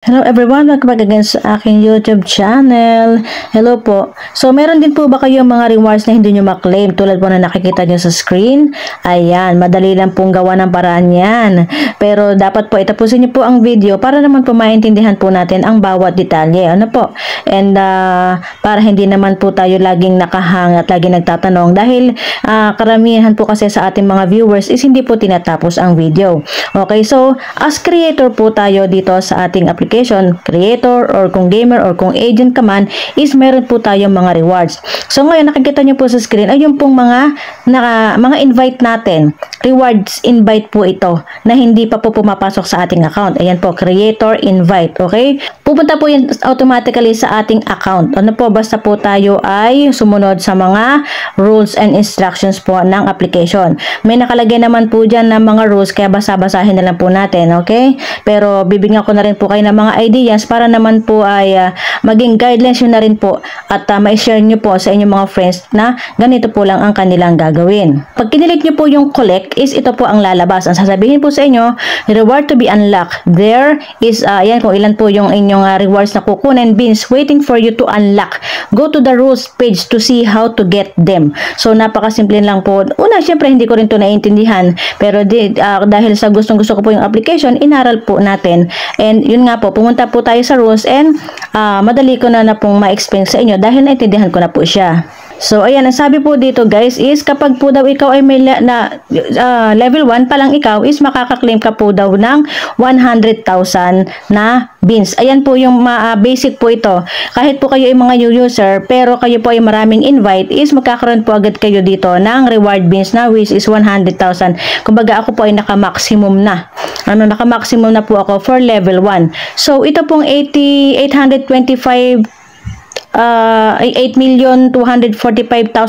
Hello everyone, welcome back again sa aking YouTube channel. Hello po. So, meron din po ba kayong mga rewards na hindi nyo maklaim tulad po na nakikita nyo sa screen? Ayan, madali lang pong gawa ng paraan yan. Pero dapat po itapusin nyo po ang video para naman po maintindihan po natin ang bawat detalye. Ano po? And para hindi naman po tayo laging nakahang at laging nagtatanong dahil karamihan po kasi sa ating mga viewers is hindi po tinatapos ang video. Okay, so as creator po tayo dito sa ating application, creator or kung gamer or kung agent ka man, is meron po tayong mga rewards. So ngayon nakikita nyo po sa screen ay yung pong mga invite natin. Rewards invite po ito na hindi pa po pumapasok sa ating account. Ayan po, creator invite. Okay? Pupunta po yun automatically sa ating account. Ano po, basta po tayo ay sumunod sa mga rules and instructions po ng application. May nakalagay naman po dyan na mga rules kaya basa-basahin na lang po natin. Okay? Pero bibigyan ko na rin po kayo ng mga ideas para naman po ay maging guidelines yun na rin po at ma-share nyo po sa inyong mga friends na ganito po lang ang kanilang gagawin. Pag kinilik nyo po yung collect is ito po ang lalabas. Ang sasabihin po sa inyo, reward to be unlocked. There is, ayan kung ilan po yung inyong rewards na kukunin, beans waiting for you to unlock. Go to the rules page to see how to get them. So napakasimple lang po. Una, syempre hindi ko rin to naiintindihan pero dahil sa gustong-gusto ko po yung application, inaral po natin. And yun nga po, pumunta po tayo sa rules and madali ko na pong ma-explain sa inyo dahil naintindihan ko na po siya. So, ayan, ang sabi po dito guys is kapag po daw ikaw ay may level 1 pa lang ikaw is makaka-claim ka po daw ng 100,000 na beans. Ayan po yung basic po ito. Kahit po kayo ay mga new user pero kayo po ay maraming invite is magkakaroon po agad kayo dito ng reward beans na which is 100,000. Kumbaga ako po ay naka-maximum na. Naka-maximum na po ako for level 1. So, ito pong 8,245,000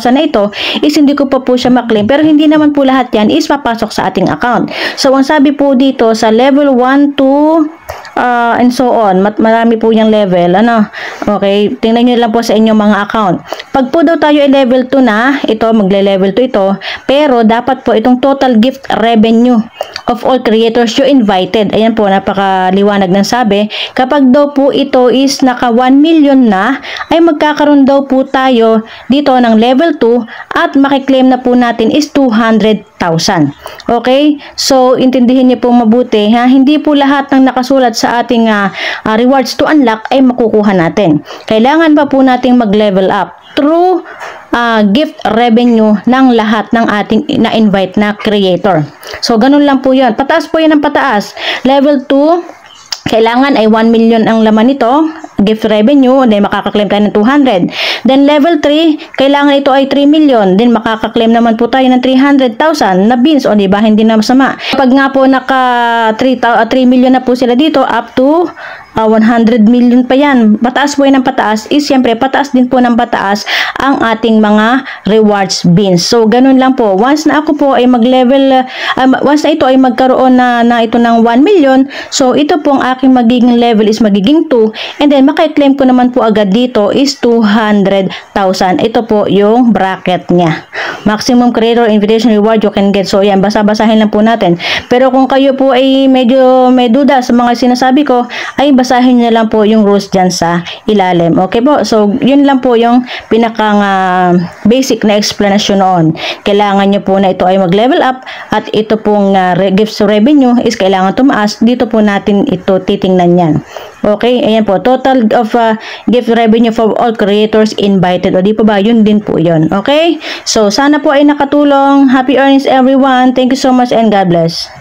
na ito is hindi ko pa po siya maklaim pero hindi naman po lahat yan is papasok sa ating account. So ang sabi po dito sa level 1 to and so on, marami po yung level, okay, tingnan nyo lang po sa inyong mga account. Pag po daw tayo ay level 2 na, ito, magle-level 2 ito, pero dapat po itong total gift revenue of all creators you invited, ayan po, napakaliwanag ng sabi, kapag daw po ito is naka 1 million na, ay magkakaroon daw po tayo dito ng level 2 at makiklaim na po natin is 200,000. Okay? So, intindihin niyo po mabuti, ha? Hindi po lahat ng nakasulat sa ating rewards to unlock ay makukuha natin. Kailangan pa po nating mag-level up through gift revenue ng lahat ng ating na-invite na creator. So, ganun lang po yun. Pataas po yan ng pataas. Level 2, kailangan ay 1 million ang laman nito, gift revenue, then makaka-claim tayo ng 200. Then level 3, kailangan ito ay 3 million, then makaka-claim naman po tayo ng 300,000 na beans, o diba, hindi na masama. Pag nga po naka 3 million na po sila dito, up to 100 million pa yan. Pataas po yan ng pataas is siyempre pataas din po ng pataas ang ating mga rewards beans. So ganun lang po. Once na ako po ay mag-level, once na ito ay magkaroon na ito ng 1 million, so ito po ang aking magiging level is magiging 2 and then maka-claim ko naman po agad dito is 200,000. Ito po yung bracket niya. Maximum creator invitation reward you can get. So yan, basa-basahin lang po natin. Pero kung kayo po ay medyo may duda sa mga sinasabi ko, ay basahin nyo lang po yung rules dyan sa ilalim. Okay po? So, yun lang po yung pinakang basic na explanation noon. Kailangan nyo po na ito ay mag-level up at ito pong gifts revenue is kailangan tumaas. Dito po natin ito titingnan yan. Okay? Ayan po. Total of gift revenue for all creators invited. O di po ba? Yun din po yun. Okay? So, sana po ay nakatulong. Happy earnings everyone. Thank you so much and God bless.